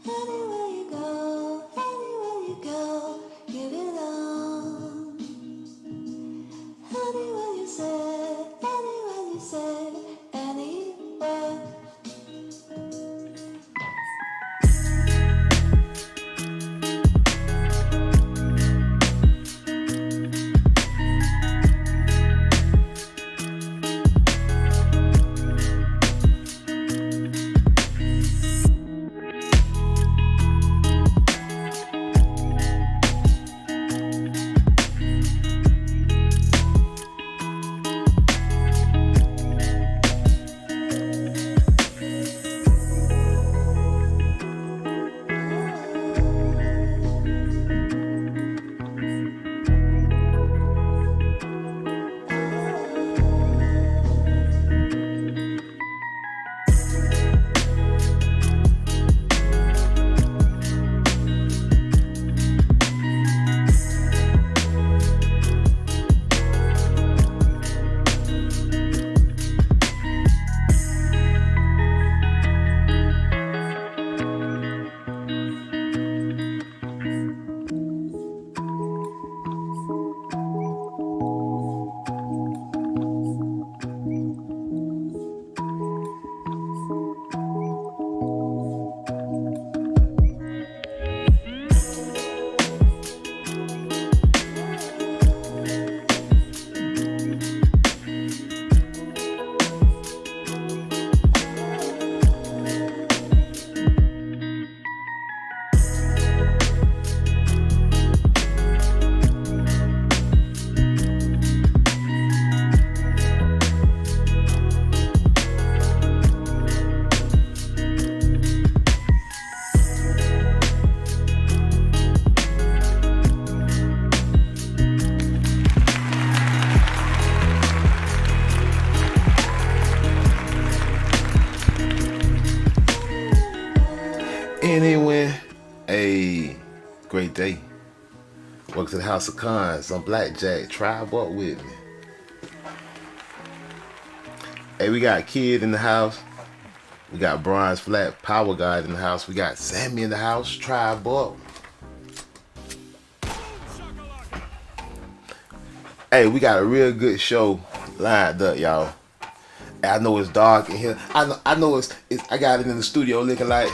Anywhere you go, you belong. Anywhere you say, anywhere. Anyway, a great day. Welcome to the House of Cons. I'm Blackjack. Tribe up with me. Hey, we got Kid in the house. We got Bronze Flat Power God in the house. We got Sammy in the house. Tribe up. Hey, we got a real good show lined up, y'all. I know it's dark in here. I know it's I got it in the studio looking like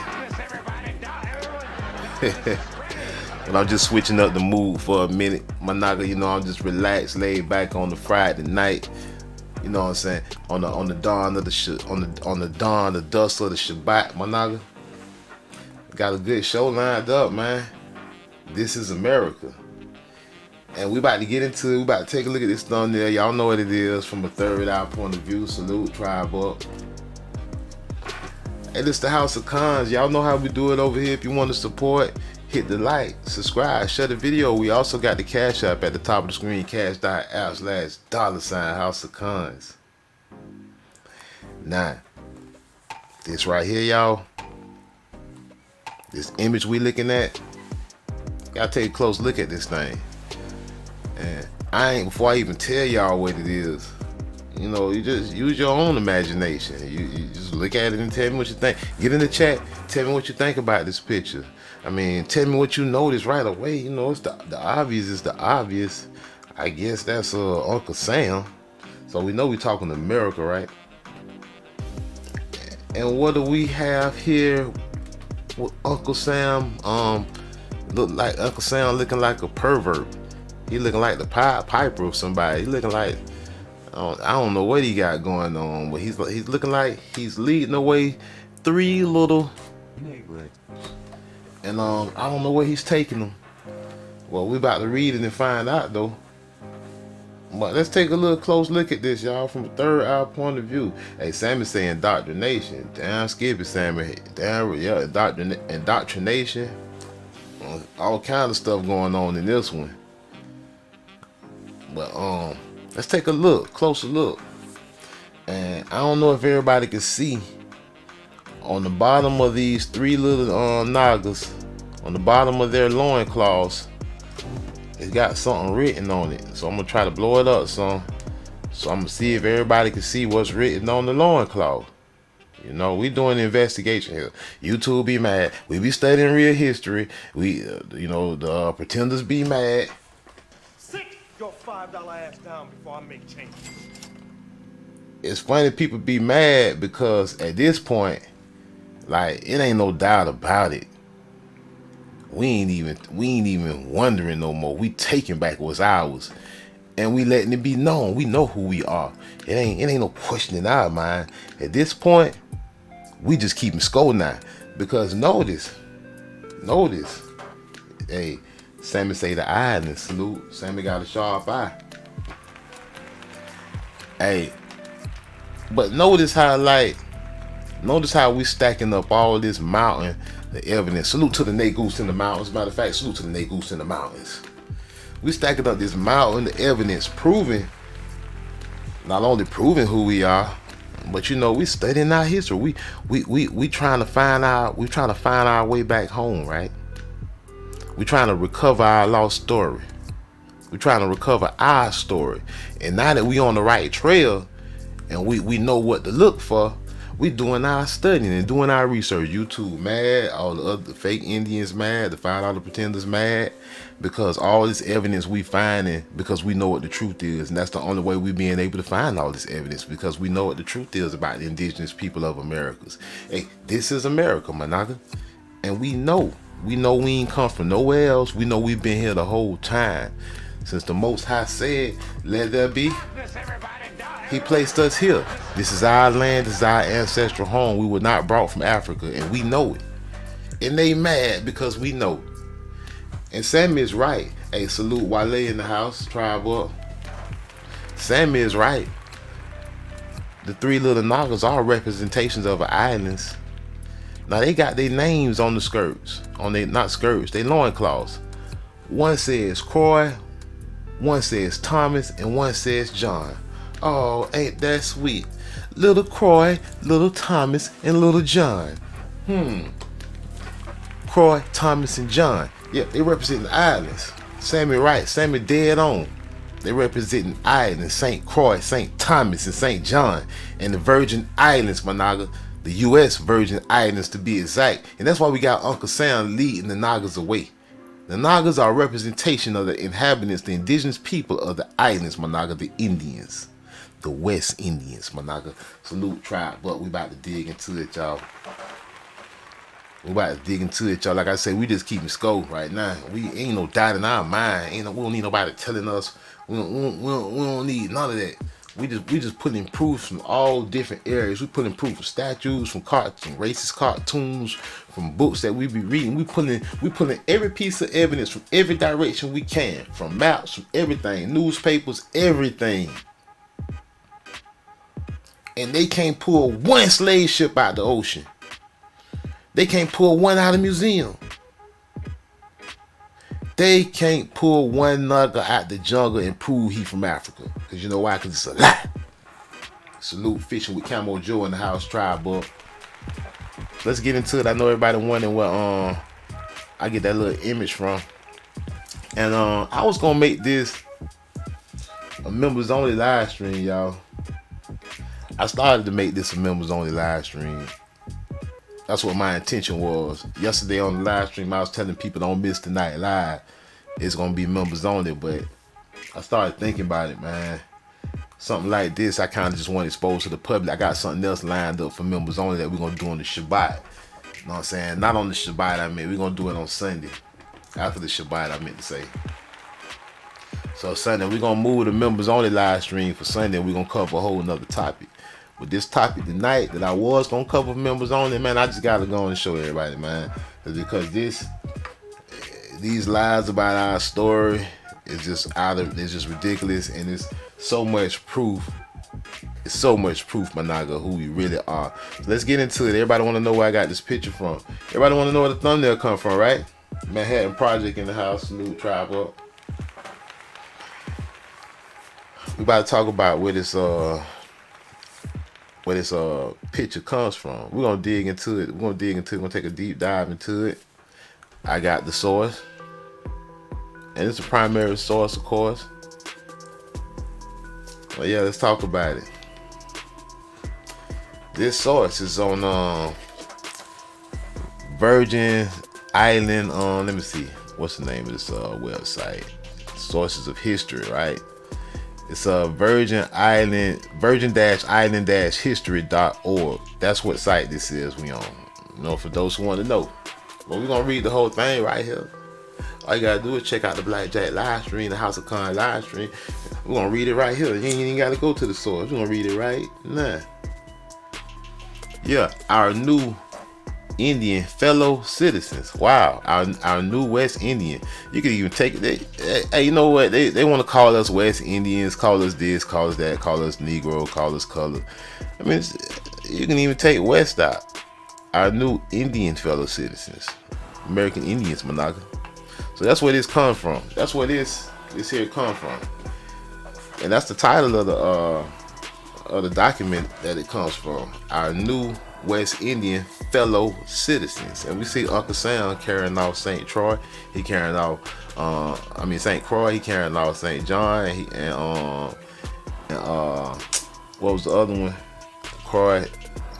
but I'm just switching up the mood for a minute. My nigga, you know, I'm just relaxed, laid back on the Friday night. You know what I'm saying? On the dawn of the dusk of the Shabbat, my nigga. Got a good show lined up, man. This is America. And we about to get into it. We about to take a look at this thumbnail. Y'all know what it is from a third eye point of view. Salute, tribe up. Hey, this the House of Cons. Y'all know how we do it over here. If you want to support, hit the like, subscribe, share the video. We also got the Cash App at the top of the screen. Cash.app/$ House of Cons. Now, this right here, y'all. This image we looking at. Gotta take a close look at this thing. And before I even tell y'all what it is, you know, you just use your own imagination. You just look at it and tell me what you think. Get in the chat, tell me what you think about this picture. I mean, tell me what you notice right away. You know, it's the obvious is the obvious. I guess that's Uncle Sam. So we know we're talking to America, right? And what do we have here with Uncle Sam? Look like Uncle Sam looking like a pervert. He looking like the Pied Piper of somebody. He looking like I don't know what he got going on, but he's looking like he's leading away three little niggas. And I don't know where he's taking them. Well, we about to read it and find out though. But let's take a little close look at this, y'all, from a third eye point of view. Hey, Sammy's saying indoctrination. Damn, Skippy, Sammy. Damn, yeah, indoctrination. All kind of stuff going on in this one. But let's take a closer look. And I don't know if everybody can see on the bottom of these three little nagas, on the bottom of their loincloths, it's got something written on it. So I'm gonna try to blow it up some. So I'm gonna see if everybody can see what's written on the loincloth. You know, we doing the investigation here. YouTube be mad. We be studying real history. We, you know, the pretenders be mad. Sit your $5 ass down before I make changes. It's funny people be mad because at this point, like, it ain't no doubt about it. We ain't even wondering no more. We taking back what's ours, and we letting it be known. We know who we are. It ain't no question in our mind. At this point, we just keeping score now. Because notice. Hey, Sammy say the eye and salute. Sammy got a sharp eye. Hey, but notice how we stacking up all this mountain, the evidence. Salute to the Negus in the mountains. Matter of fact, salute to the Negus in the mountains. We stacking up this mountain, the evidence, proving, not only proving who we are, but you know, we studying our history. We trying to find our way back home, right? We trying to recover our lost story. We trying to recover our story. And now that we on the right trail and we know what to look for, we doing our studying and doing our research. YouTube mad, all the other fake Indians mad, the $5 pretenders mad, because all this evidence we finding, because we know what the truth is, and that's the only way we being able to find all this evidence, because we know what the truth is about the indigenous people of Americas. Hey, this is America, Managa, and we know we ain't come from nowhere else. We know we've been here the whole time, since the Most High said, "Let there be." He placed us here. This is our land. This is our ancestral home. We were not brought from Africa, and we know it. And they mad because we know. And Sammy is right. Hey, salute Wale in the house. Tribe up. Sammy is right. The three little Nagas are representations of the islands. Now they got their names on the skirts. On their, not skirts, they loincloths. One says Croy, one says Thomas, and one says John. Oh, ain't that sweet? Little Croy, little Thomas, and little John. Croy, Thomas, and John. Yeah, they represent the islands. Sammy right, Sammy dead on. They representing islands, St. Croix, St. Thomas, and St. John, and the Virgin Islands, Managa, the U.S. Virgin Islands to be exact. And that's why we got Uncle Sam leading the Nagas away. The Nagas are a representation of the inhabitants, the indigenous people of the islands, Managa, the Indians. The West Indians, Managa. Salute tribe, but we about to dig into it, y'all. Like I said, we just keeping score right now. We ain't no doubt in our mind. We don't need nobody telling us. We don't need none of that. We just putting proof from all different areas. We putting proof from statues, from racist cartoons, from books that we be reading. We pulling every piece of evidence from every direction we can, from maps, from everything, newspapers, everything. And they can't pull one slave ship out the ocean. They can't pull one out of the museum. They can't pull one nugget out the jungle and prove he from Africa. Because you know why? Because it's a lie. Salute Fishing with Camo Joe in the house, tribe up. Let's get into it. I know everybody wondering where I get that little image from. And I was going to make this a members only live stream, y'all. I started to make this a members only live stream. That's what my intention was. Yesterday on the live stream, I was telling people don't miss the night live. It's gonna be members only, but I started thinking about it, man. Something like this, I kind of just want to expose to the public. I got something else lined up for members only that we're gonna do on the Shabbat. You know what I'm saying? Not on the Shabbat, I mean, we're gonna do it on Sunday. After the Shabbat, I meant to say. So Sunday, we're gonna move the members only live stream for Sunday. We're gonna cover a whole nother topic. But this topic tonight that I was gonna cover members only, man, I just gotta go and show everybody, man. Because these lies about our story is just it's just ridiculous, and it's so much proof. It's so much proof, Managa, who we really are. So let's get into it. Everybody wanna know where I got this picture from. Everybody wanna know where the thumbnail come from, right? Manhattan Project in the house, new tribe up. We about to talk about where this picture comes from. We're gonna dig into it. We're gonna take a deep dive into it. I got the source, and it's a primary source, of course. But yeah, let's talk about it. This source is on Virgin Island. Let me see, what's the name of this website? Sources of History, right? It's virgin-island-history.org. That's what site this is we on. You know, for those who want to know. But we're gonna read the whole thing right here. All you gotta do is check out the Blackjack live stream, the House of Con live stream. We're gonna read it right here. You ain't even gotta go to the source. We're gonna read it right now. Yeah, our new Indian fellow citizens. Wow, our new West Indian. You could even take it. Hey, you know what? They want to call us West Indians, call us this, call us that, call us Negro, call us color. I mean, you can even take West out. Our new Indian fellow citizens, American Indians, Monaga. So that's where this come from. That's where this here come from, and that's the title of the document that it comes from. Our new West Indian fellow citizens. And we see Uncle Sam carrying off St. Troy. He carrying off St. Croix. He carrying off St. John. What was the other one? Croix.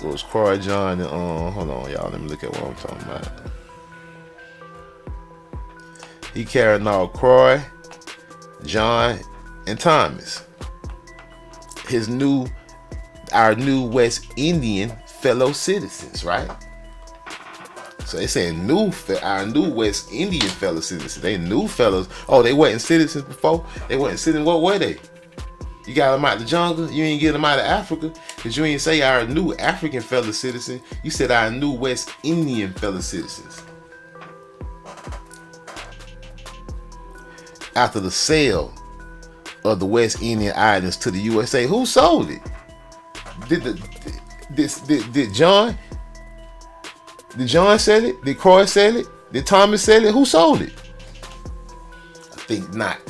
It was Croix, John, and hold on, y'all. Let me look at what I'm talking about. He carrying off Croix, John, and Thomas. Our new West Indian fellow citizens, right? So they saying our new West Indian fellow citizens. They new fellows. Oh, they wasn't citizens before. They wasn't citizens. What were they? You got them out the jungle. You ain't get them out of Africa, because you ain't say our new African fellow citizen. You said our new West Indian fellow citizens. After the sale of the West Indian Islands to the USA, who sold it? Did John sell it? Did Croix sell it? Did Thomas sell it? Who sold it? I think not.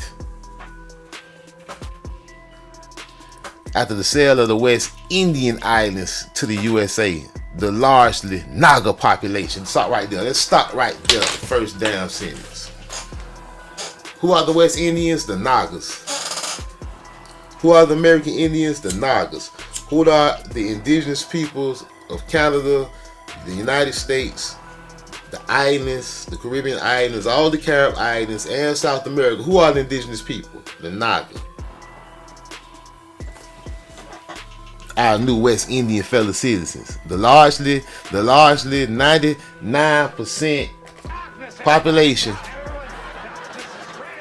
After the sale of the West Indian Islands to the USA, the largely Naga population. Stop right there. Let's stop right there. First damn sentence. Who are the West Indians? The Nagas. Who are the American Indians? The Nagas. Who are the indigenous peoples of Canada, the United States, the islands, the Caribbean islands, all the Carib islands, and South America? Who are the indigenous people? The Naga. Our new West Indian fellow citizens. The largely 99% population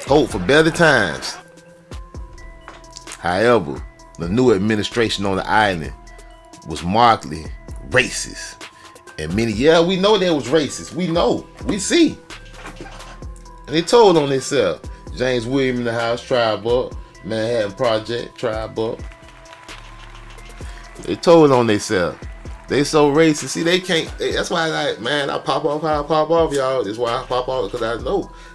hope for better times. However, the new administration on the island was markedly racist. And we know they was racist. We know. We see. And they told on themselves. James William in the house, Tribe Up. Manhattan Project, Tribe Up. They told on themselves. They so racist. See, they can't. That's why I pop off how I pop off, y'all. That's why I pop off, because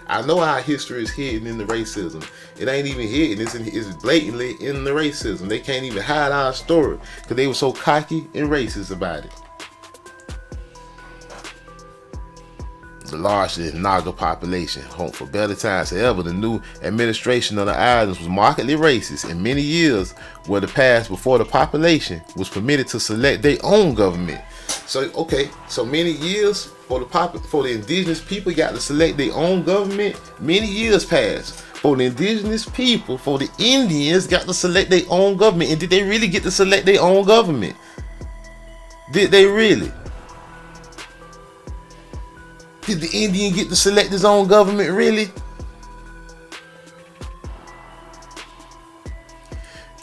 I know our history is hidden in the racism. It ain't even hidden. It's blatantly in the racism. They can't even hide our story because they were so cocky and racist about it. The largely Naga population hope for better times. However, the new administration of the islands was markedly racist, and many years were to pass before the population was permitted to select their own government. So many years for the indigenous people got to select their own government. Many years passed for the indigenous people, for the Indians got to select their own government. And did they really get to select their own government? Did they really? Did the Indian get to select his own government, really?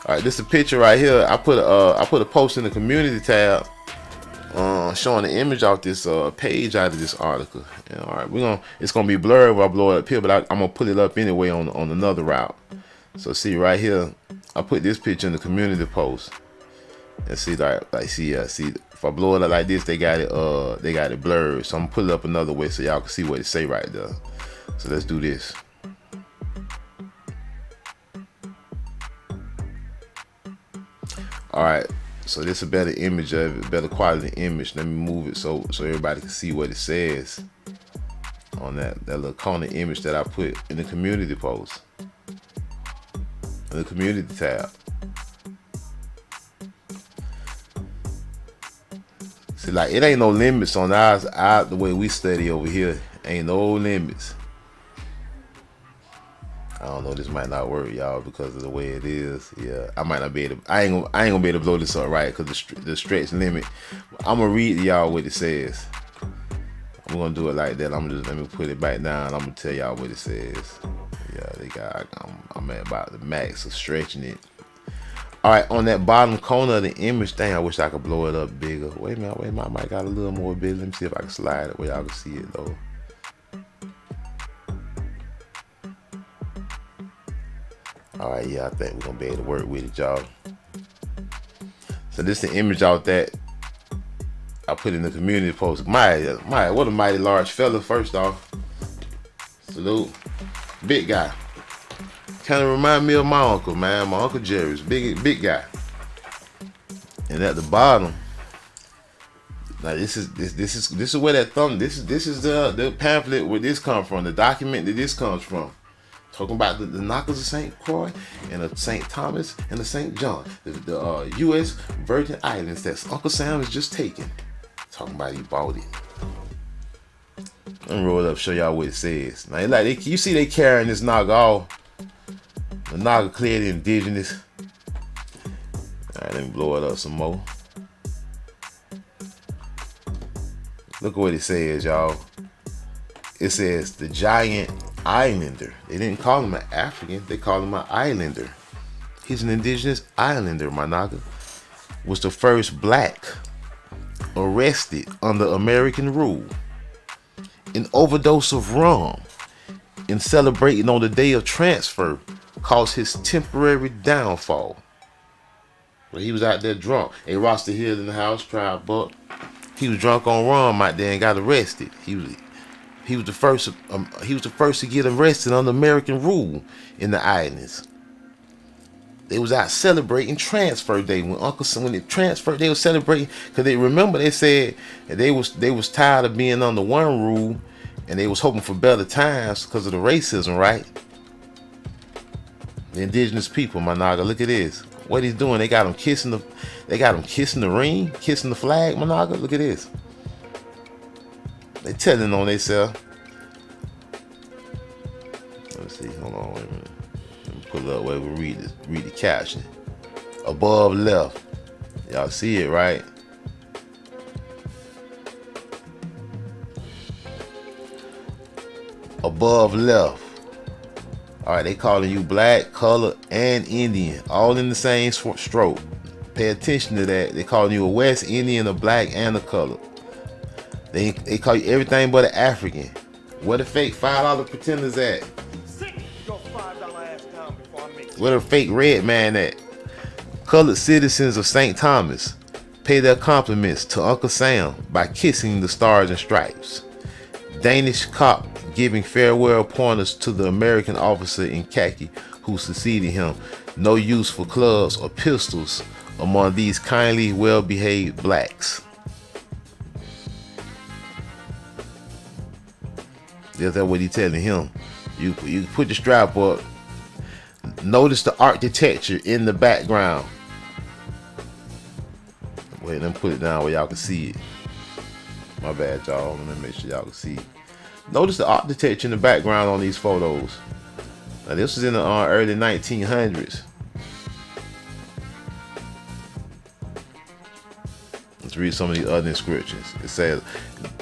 All right, this is a picture right here. I put a post in the community tab, showing the image off this page out of this article. Yeah, all right, it's gonna be blurred if I blow it up here, but I'm gonna put it up anyway on another route. So see right here, I put this picture in the community post, and see see if I blow it up like this, they got it blurred. So I'm gonna put it up another way so y'all can see what it say right there. So let's do this. All right, so this is a better image of it, better quality image. Let me move it so everybody can see what it says on that little corner image that I put in the community post, in the community tab. See, like, it ain't no limits on ours. The way we study over here, ain't no limits. I don't know. This might not work, y'all, because of the way it is. Yeah, I might not be able. I ain't gonna be able to blow this up right because the stretch limit. I'm gonna read to y'all what it says. I'm gonna do it like that. Let me put it back down. I'm gonna tell y'all what it says. Yeah, I'm at about the max of stretching it. All right, on that bottom corner of the image thing, I wish I could blow it up bigger. Wait a minute, I might got a little more big. Let me see if I can slide it where y'all can see it though. All right, yeah, I think we're gonna be able to work with it, y'all. So this is the image out that I put in the community post. My, what a mighty large fella. First off, salute, big guy. Kind of remind me of my uncle, man. My uncle Jerry's big guy. And at the bottom, now this is where that thumb. This is the pamphlet where this comes from. The document that this comes from. Talking about the knockers of St. Croix and of St. Thomas and the St. John, the U.S. Virgin Islands that Uncle Sam has just taken. Talking about he bought it. Let me roll it up, show y'all what it says. Now, you see they carrying this knocker all. The knocker clearly indigenous. All right, let me blow it up some more. Look at what it says, y'all. It says the giant islander. They didn't call him an African. They called him an islander. He's an indigenous islander, my knocker. Was the first black arrested under American rule. An overdose of rum in celebrating on the day of transfer caused his temporary downfall. Well, he was out there drunk. They roster Hill in the house, tried buck. He was drunk on rum out there and got arrested. He was the first to get arrested under American rule in the islands. They was out celebrating transfer day when they transferred. They was celebrating because they said that they was tired of being under one rule and they was hoping for better times because of the racism, right? The indigenous people, my naga. Look at this. What he's doing? They got him kissing the ring, kissing the flag, my naga. Look at this. They telling on themselves. Let me see. Hold on. Wait a minute. Let me pull it up where we read the caption. Above left. Y'all see it, right? Above left. All right, they calling you black, color, and Indian, all in the same stroke. Pay attention to that. They calling you a West Indian, a black, and a color. They call you everything but an African. Where the fake $5 pretenders at? Sit your $5 ass down before I make Where the fake red man at? Colored citizens of St. Thomas pay their compliments to Uncle Sam by kissing the stars and stripes. Danish cop giving farewell pointers to the American officer in khaki who succeeded him. No use for clubs or pistols among these kindly, well-behaved blacks. That's what he's telling him. You put the strap up. Notice the architecture in the background. Wait, let me put it down where y'all can see it. My bad, y'all. Let me make sure y'all can see it. Notice the architecture in the background on these photos. Now this was in the early 1900s. Let's read some of the other inscriptions. It says,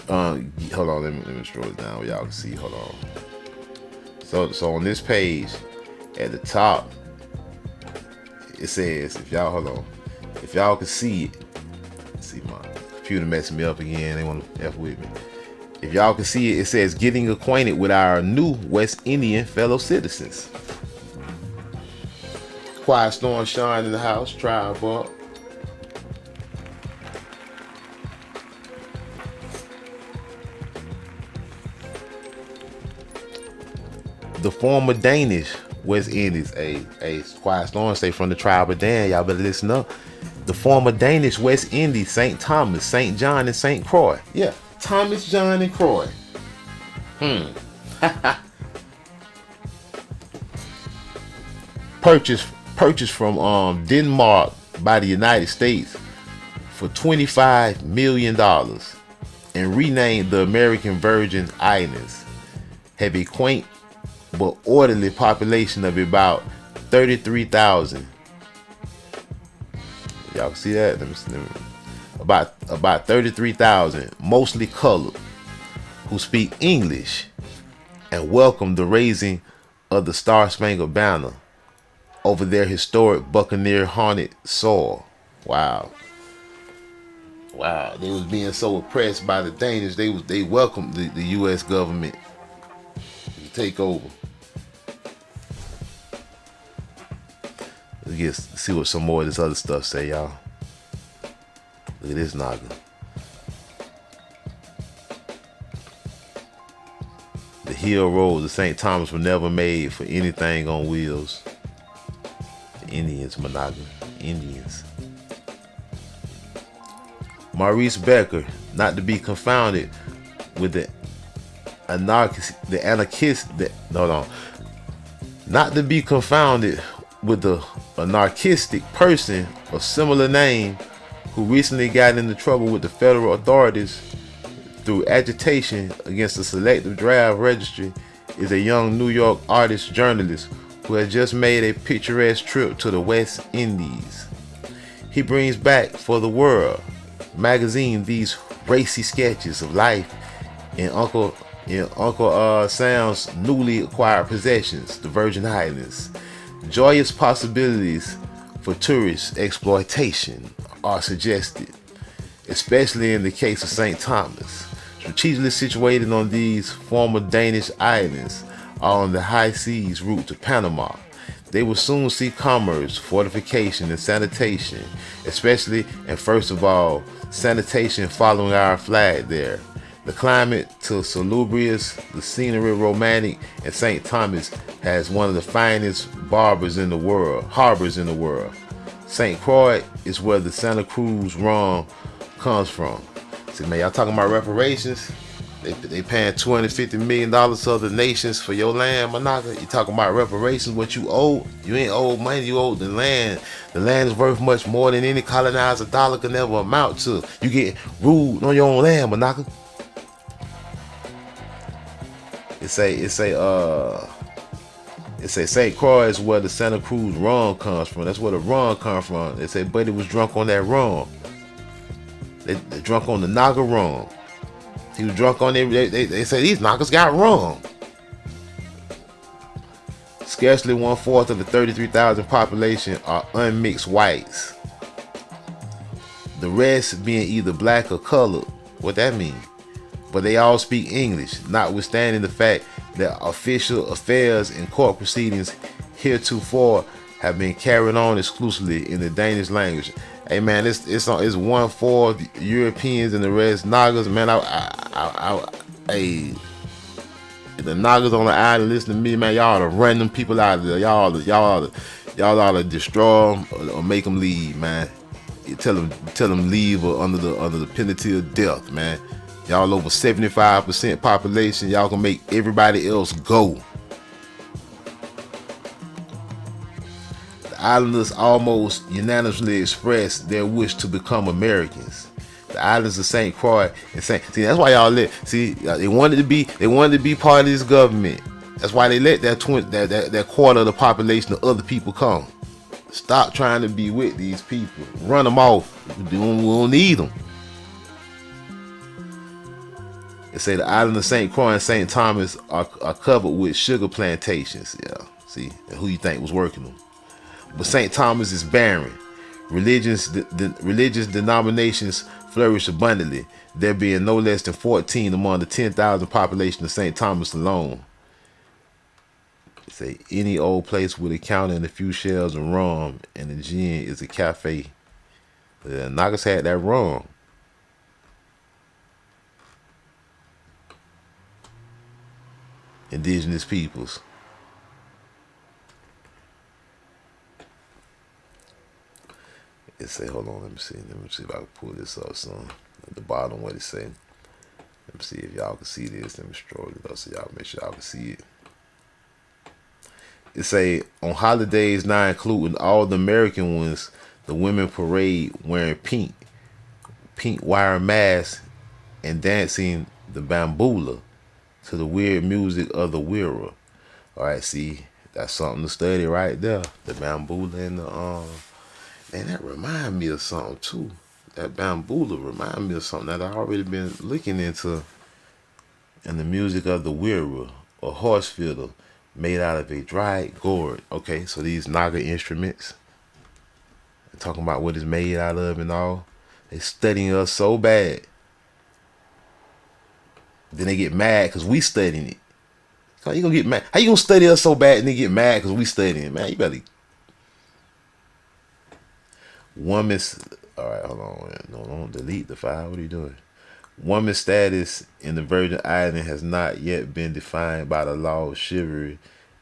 hold on, let me scroll it down where y'all can see. Hold on. So on this page, at the top, it says, if y'all can see it. Let's see, my computer messing me up again. They want to F with me. If y'all can see it, it says getting acquainted with our new West Indian fellow citizens. Quiet storm shine in the house, try buck. The former Danish West Indies, a quiet storm say from the tribe of Dan. Y'all better listen up. The former Danish West Indies, St. Thomas, St. John, and St. Croix. Yeah. Thomas, John, and Croix. Purchased from Denmark by the United States for $25 million and renamed the American Virgin Islands. Have a quaint but orderly population of about 33,000. Y'all can see that? About 33,000, mostly colored, who speak English and welcome the raising of the Star-Spangled Banner over their historic Buccaneer haunted soil. Wow. Wow. They was being so oppressed by the Danish. They welcomed the US government to take over. Let's see what some more of this other stuff say, y'all. Look at this noggin. The hill roads of St. Thomas were never made for anything on wheels. The Indians, Monogamy. Indians. Maurice Becker, not to be confounded with not to be confounded with the anarchistic person of similar name who recently got into trouble with the federal authorities through agitation against the selective draft registry, is a young New York artist journalist who has just made a picturesque trip to the West Indies. He brings back for the World magazine these racy sketches of life in Uncle Sam's newly acquired possessions, the Virgin Islands. Joyous possibilities for tourist exploitation are suggested, especially in the case of St. Thomas. Strategically situated on these former Danish islands are on the high seas route to Panama. They will soon see commerce, fortification, and sanitation, especially and first of all, sanitation following our flag there. The climate too salubrious, the scenery romantic, and St. Thomas has one of the finest harbors in the world. St. Croix is where the Santa Cruz rum comes from. See, man, y'all talking about reparations? They paying $250 million to other nations for your land, Monaca. You talking about reparations, what you owe? You ain't owed money, you owe the land. The land is worth much more than any colonizer dollar could never amount to. You get ruled on your own land, Monaca. It say St. Croix is where the Santa Cruz rum comes from. That's where the rum comes from. They say Buddy was drunk on that rum. They drunk on the Naga rum. He was drunk on it. They say these knockers got rum. Scarcely 1/4 of the 33,000 population are unmixed whites. The rest being either black or colored. What that mean? But they all speak English, notwithstanding the fact that official affairs and court proceedings heretofore have been carried on exclusively in the Danish language. Hey man, it's 1/4 Europeans and the rest Nagas. Man, the Nagas on the island listen to me, man. Y'all ought to run them people out of there. Y'all ought to destroy them or make them leave, man. You tell them leave or under the penalty of death, man. Y'all over 75% population. Y'all can make everybody else go. The islanders almost unanimously expressed their wish to become Americans. The islands of St. Croix and St. See, that's why y'all let. See, they wanted to be part of this government. That's why they let that quarter of the population of other people come. Stop trying to be with these people. Run them off. We don't need them. They say the island of St. Croix and St. Thomas are covered with sugar plantations. Yeah, see, and who you think was working them? But St. Thomas is barren. Religious denominations flourish abundantly, there being no less than 14 among the 10,000 population of St. Thomas alone. They say any old place with a counter and a few shells of rum and a gin is a cafe. The Nagas had that rum. Indigenous peoples. It say, hold on, let me see if I can pull this up, son. At the bottom, what it say. Let me see if y'all can see this. Let me scroll it up so y'all make sure y'all can see it. It say, on holidays not including all the American ones, the women parade wearing pink pink wire mask and dancing the bambula to the weird music of the wira. All right, see, that's something to study right there. The bambula and the man, that remind me of something too. That bambula remind me of something that I already been looking into. And the music of the wira, a horse fiddle made out of a dried gourd. Okay, so these Naga instruments, talking about what it's made out of and all. They studying us so bad. Then they get mad because we studying it. How you gonna get mad? How you gonna study us so bad and then get mad because we studying it, man? You better. Woman's. All right, hold on. No, don't delete the file. What are you doing? Woman's status in the Virgin Islands has not yet been defined by the law of chivalry,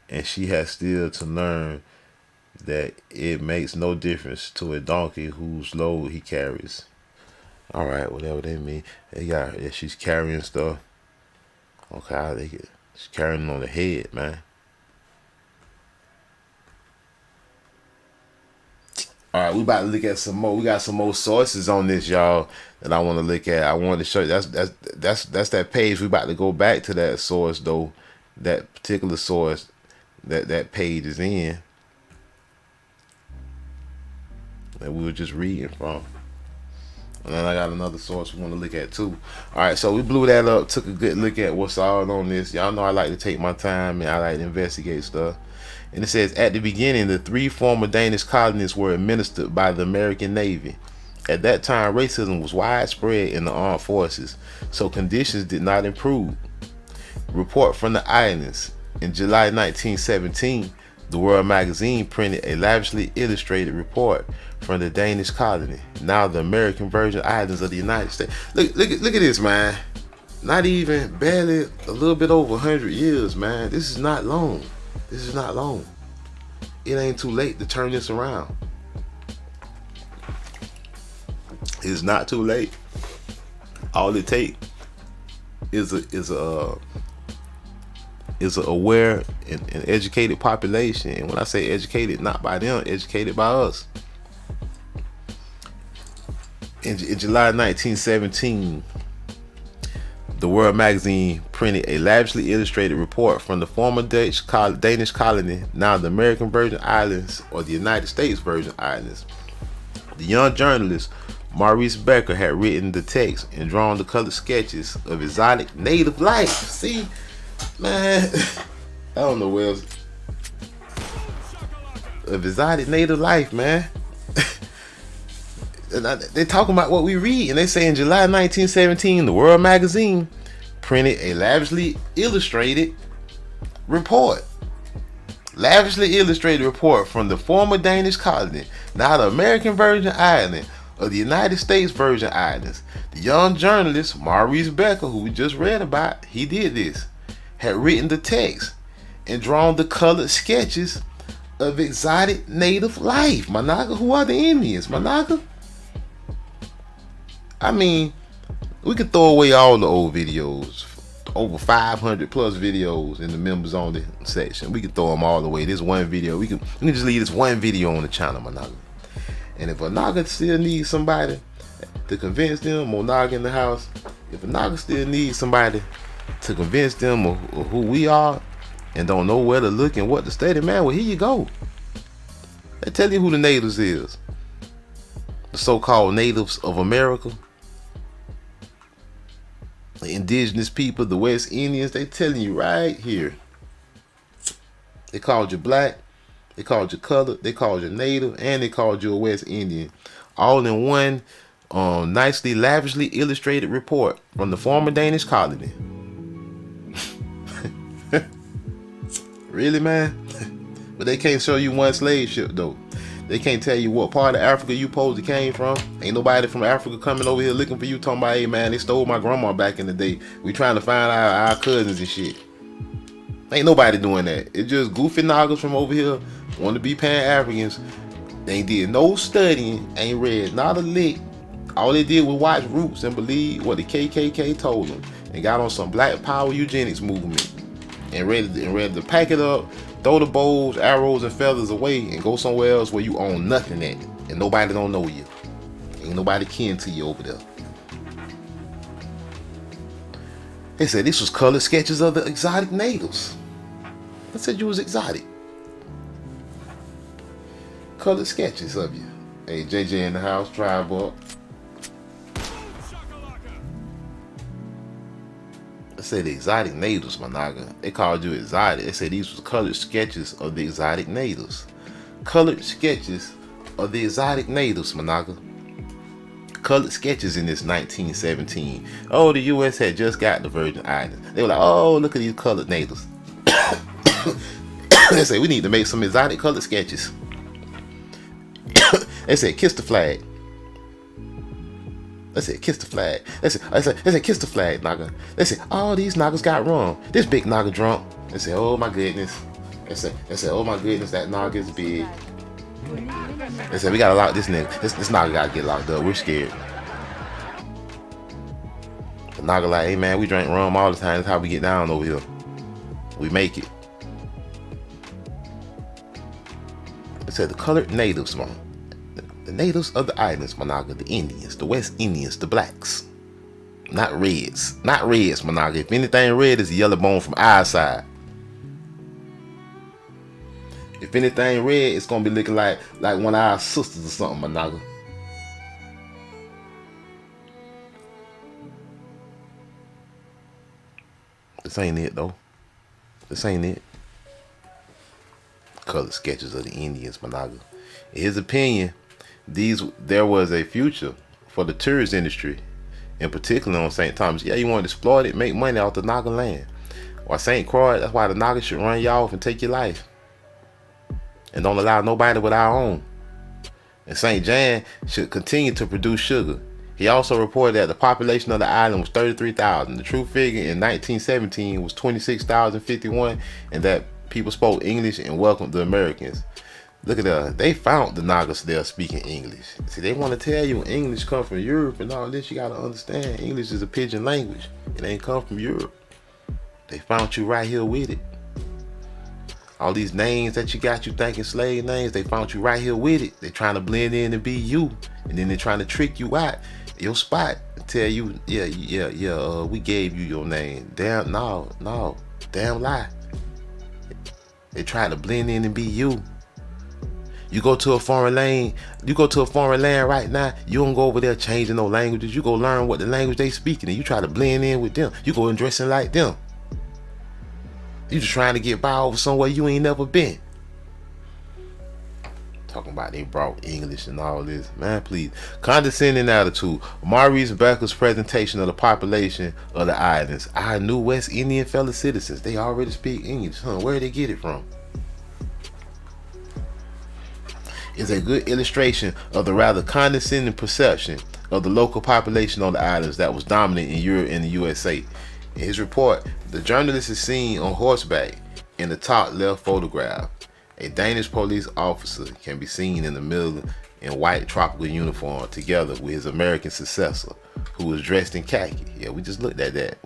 and she has still to learn that it makes no difference to a donkey whose load he carries. All right, whatever they mean. They got, yeah, she's carrying stuff. Okay, she's carrying it on the head, man. All right, we about to look at some more. We got some more sources on this, y'all, that I want to look at. I wanted to show you. That's that page. We about to go back to that source though, that particular source that page is in, that we were just reading from. And then I got another source we want to look at too. All right, so we blew that up, took a good look at what's all on this. Y'all know I like to take my time and I like to investigate stuff. And it says, at the beginning, the 3 former Danish colonies were administered by the American Navy. At that time, racism was widespread in the armed forces, so conditions did not improve. Report from the islands. In July 1917, the World magazine printed a lavishly illustrated report from the Danish colony, now the American Virgin Islands of the United States. Look at this, man. Not even barely a little bit over 100 years, man. This is not long. This is not long. It ain't too late to turn this around. It's not too late. All it takes is a aware and educated population. And when I say educated, not by them, educated by us. In July 1917, the World magazine printed a lavishly illustrated report from the former Danish colony, now the American Virgin Islands, or the United States Virgin Islands. The young journalist Maurice Becker had written the text and drawn the colored sketches of exotic native life. See, man, I don't know where else. Of exotic native life, man. They're talking about what we read, and they say in July 1917, the World magazine printed a lavishly illustrated report. Lavishly illustrated report from the former Danish colony, now the American Virgin Islands, of the United States Virgin Islands. The young journalist Maurice Becker, who we just read about, he did this, had written the text and drawn the colored sketches of exotic native life. Managa, who are the Indians? Managa? I mean, we could throw away all the old videos, over 500 plus videos in the members only section. We could throw them all away. This one video, we can just leave this one video on the channel, Managa. And if Managa still needs somebody to convince them, Managa in the house, if Managa still needs somebody to convince them of who we are and don't know where to look and what to study, man, well, here you go. They tell you who the natives is. The so-called natives of America. The indigenous people, the West Indians, they telling you right here. They called you black, they called you colored, they called you native, and they called you a West Indian. All in one nicely, lavishly illustrated report from the former Danish colony. Really, man? But they can't show you one slave ship, though. They can't tell you what part of Africa you supposed to came from. Ain't nobody from Africa coming over here looking for you talking about, hey man, they stole my grandma back in the day. We trying to find our cousins and shit. Ain't nobody doing that. It's just goofy noggers from over here want to be Pan-Africans. They ain't did no studying, ain't read not a lick. All they did was watch Roots and believe what the KKK told them. And got on some Black Power eugenics movement. And ready to pack it up, throw the bows, arrows, and feathers away and go somewhere else where you own nothing at. And nobody don't know you. Ain't nobody kin to you over there. They said this was colored sketches of the exotic natives. I said you was exotic. Colored sketches of you. Hey, JJ in the house, tribe up. They said the exotic natives, my nigga. They called you exotic. They said these was colored sketches of the exotic natives. Colored sketches of the exotic natives, my nigga. Colored sketches in this 1917. Oh, the U.S. had just got the Virgin Islands. They were like, oh, look at these colored natives. They said we need to make some exotic colored sketches. They said kiss the flag. They said kiss the flag. They said kiss the flag, nigga. They said all these niggas got wrong. This big nigga drunk. They said, oh my goodness. They said oh my goodness, that nigga is big. They said we gotta lock this nigga. This nigga gotta get locked up. We're scared. The nigga like, hey man, we drink rum all the time. That's how we get down over here. We make it. They said the colored natives, man. The natives of the islands, my nigga. The Indians, the West Indians, the blacks. Not reds. Not reds, my nigga. If anything red, is a yellow bone from our side. If anything red, it's gonna be looking like one of our sisters or something, my nigga. This ain't it though. This ain't it. Colored sketches of the Indians, my nigga. In his opinion, there was a future for the tourist industry, in particular on St. Thomas. Yeah, you want to exploit it, make money off the Naga land. Why St. Croix, that's why the Naga should run you off and take your life. And don't allow nobody but our own. And St. John should continue to produce sugar. He also reported that the population of the island was 33,000. The true figure in 1917 was 26,051, and that people spoke English and welcomed the Americans. Look at that. They found the Nagas there speaking English. See, they want to tell you English come from Europe and all this. You got to understand, English is a pidgin language. It ain't come from Europe. They found you right here with it. All these names that you got, you thinking slave names, they found you right here with it. They trying to blend in and be you. And then they trying to trick you out your spot and tell you, we gave you your name. Damn, no, damn lie. They trying to blend in and be you. You go to a foreign land right now, you don't go over there changing no languages. You go learn what the language they speaking and you try to blend in with them. You go and dressing like them. You just trying to get by over somewhere you ain't never been. Talking about they brought English and all this. Man, please. Condescending attitude. Maurice Becker's presentation of the population of the islands. Our new West Indian fellow citizens. They already speak English. Where did they get it from? Is a good illustration of the rather condescending perception of the local population on the islands that was dominant in Europe and the USA. In his report, the journalist is seen on horseback in the top left photograph. A Danish police officer can be seen in the middle in white tropical uniform together with his American successor, who was dressed in khaki. Yeah, we just looked at that.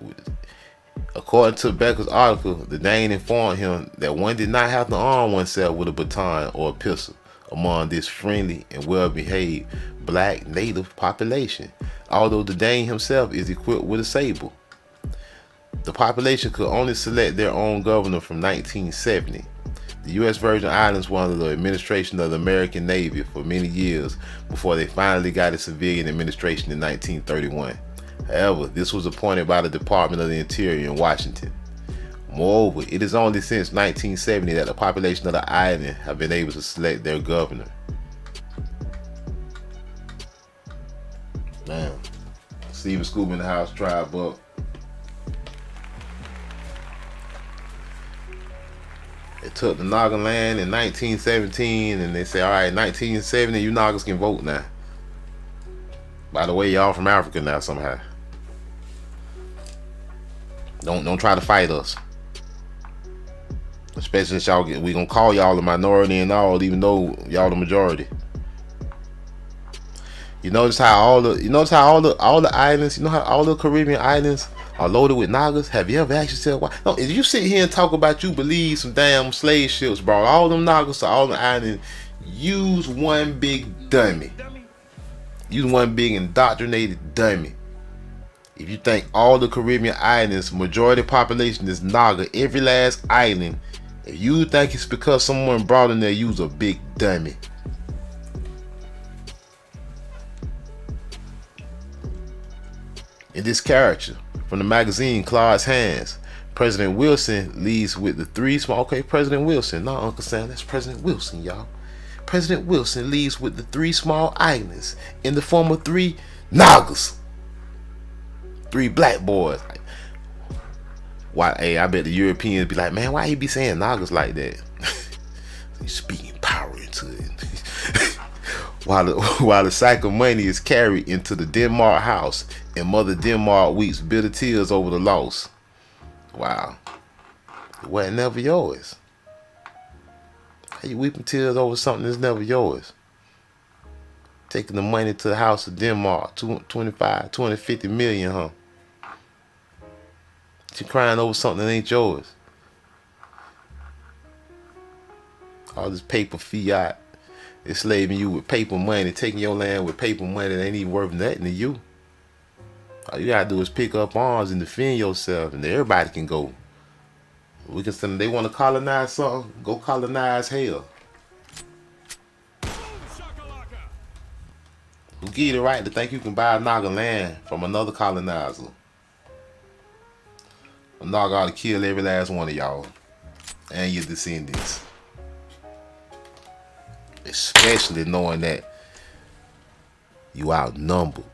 According to Becker's article, the Dane informed him that one did not have to arm oneself with a baton or a pistol among this friendly and well-behaved black native population, although the Dane himself is equipped with a saber. The population could only select their own governor from 1970. The U.S. Virgin Islands were under the administration of the American Navy for many years before they finally got a civilian administration in 1931. However, this was appointed by the Department of the Interior in Washington. Moreover, it is only since 1970 that the population of the island have been able to select their governor. Damn. Steven Scoop in the house, tribe up. They took the Naga land in 1917 and they say, all right, 1970, you Nagas can vote now. By the way, y'all from Africa now somehow. Don't try to fight us. Especially since y'all we gonna call y'all the minority and all, even though y'all the majority. You notice how all the islands, you know how all the Caribbean islands are loaded with Nagas? Have you ever asked yourself why? No, if you sit here and talk about you believe some damn slave ships brought all them Nagas to all the islands, use one big dummy. Use one big indoctrinated dummy. If you think all the Caribbean islands, majority population is Naga, every last island, if you think it's because someone brought in there, you's a big dummy. In this caricature from the magazine Claude's Hands, President Wilson leads with the three small. Okay, President Wilson, not Uncle Sam. That's President Wilson, y'all. President Wilson leads with the three small islands in the form of three Nagas, three black boys. Why? Hey, I bet the Europeans be like, man, why he be saying Nagas like that? He's speaking power into it. While the sack of money is carried into the Denmark house, and Mother Denmark weeps bitter tears over the loss. Wow. It wasn't never yours. How you weeping tears over something that's never yours? Taking the money to the house of Denmark, 50 million, huh? You crying over something that ain't yours. All this paper fiat, enslaving you with paper money, taking your land with paper money that ain't even worth nothing to you. All you gotta do is pick up arms and defend yourself, and everybody can go. We can send them. They want to colonize something, go colonize hell. Who give you the right to think you can buy a Naga land from another colonizer? A Naga ought to kill every last one of y'all and your descendants. Especially knowing that you outnumbered.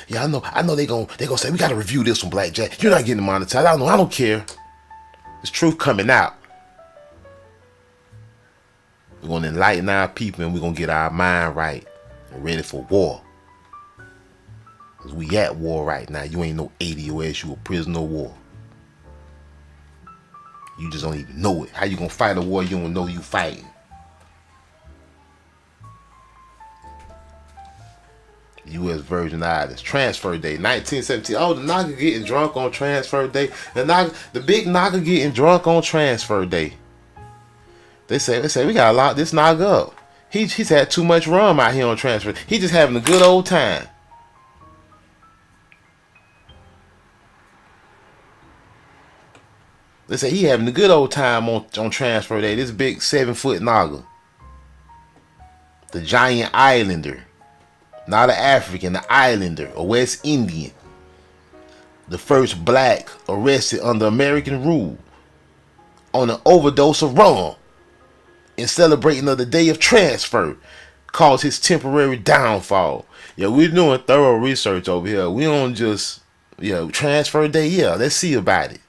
Yeah, I know they gonna say we gotta review this one, Blackjack. You're not getting monetized. I don't care. There's truth coming out. We're gonna enlighten our people and we're gonna get our mind right and ready for war. Cause we at war right now. You ain't no ADOS, you a prisoner of war. You just don't even know it. How you gonna fight a war you don't know you fighting? U.S. Virgin Islands transfer day, 1917. Oh, the Naga getting drunk on transfer day. The big Naga getting drunk on transfer day. They say we gotta lock this Naga up. He's had too much rum out here on transfer. He just having a good old time. They say he having a good old time on transfer day. This big 7-foot Naga, the giant islander. Not an African, an islander, a West Indian. The first black arrested under American rule on an overdose of rum in celebrating of the day of transfer caused his temporary downfall. Yeah, we're doing thorough research over here. We don't just, transfer day, let's see about it.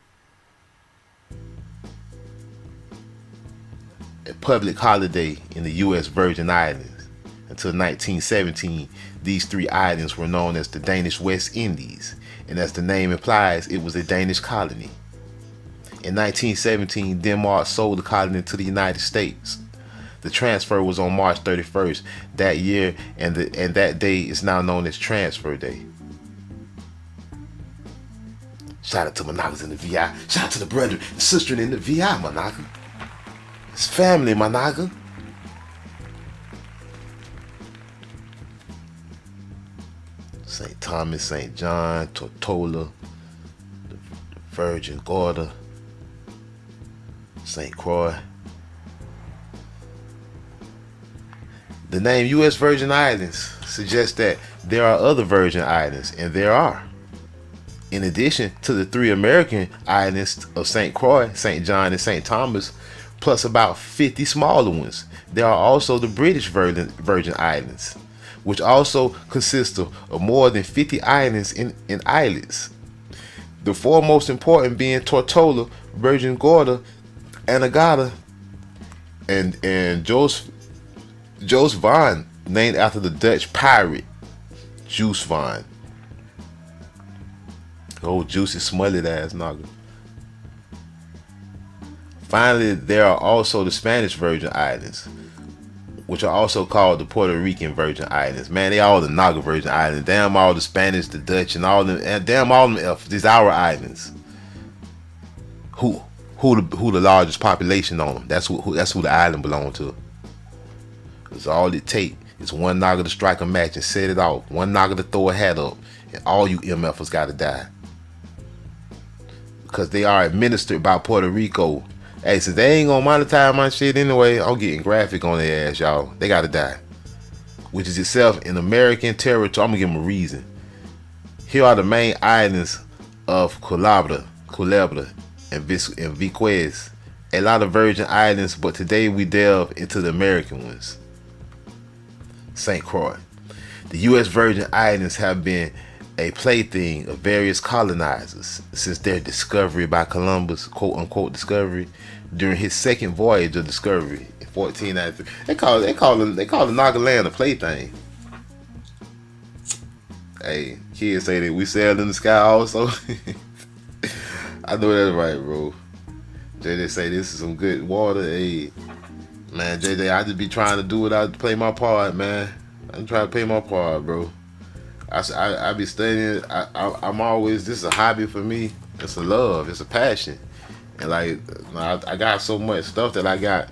A public holiday in the U.S. Virgin Islands. Until 1917, these three islands were known as the Danish West Indies, and as the name implies, it was a Danish colony. In 1917, Denmark sold the colony to the United States. The transfer was on March 31st that year, and that day is now known as Transfer Day. Shout out to my Nagas in the VI. Shout out to the brother and sister in the VI, my Naga. It's family, my Naga. St. Thomas, St. John, Tortola, the Virgin Gorda, St. Croix. The name U.S. Virgin Islands suggests that there are other Virgin Islands, and there are. In addition to the three American islands of St. Croix, St. John, and St. Thomas, plus about 50 smaller ones, there are also the British Virgin Islands, which also consists of more than 50 islands in islets. The four most important being Tortola, Virgin Gorda, Anegada, and Joos Van, named after the Dutch pirate Joos Van. Old juicy smothered ass Naga. Finally, there are also the Spanish Virgin Islands, which are also called the Puerto Rican Virgin Islands. Man, they all the Naga Virgin Islands. Damn all the Spanish, the Dutch, and all them. And damn all them. These our islands. Who the largest population on them? That's who the island belong to. It's all it take It's one Naga to strike a match and set it off. One Naga to throw a hat up. And all you MFers gotta die. Because they are administered by Puerto Rico. Hey, since they ain't gonna monetize my shit anyway, I'm getting graphic on their ass, y'all. They gotta die. Which is itself in American territory. I'm gonna give them a reason. Here are the main islands of Culebra, and Vizquez. A lot of Virgin Islands, but today we delve into the American ones. St. Croix. The U.S. Virgin Islands have been a plaything of various colonizers since their discovery by Columbus, quote unquote discovery, during his second voyage of discovery in 1493. They call the Nagaland a plaything. Hey, kids say that we sailed in the sky also. I know that's right, bro. JJ say this is some good water. Hey, man, JJ, I just be trying to do what I play my part, man. I'm trying to play my part, bro. I be studying. I'm always, this is a hobby for me. It's a love. It's a passion. And like, I got so much stuff that I got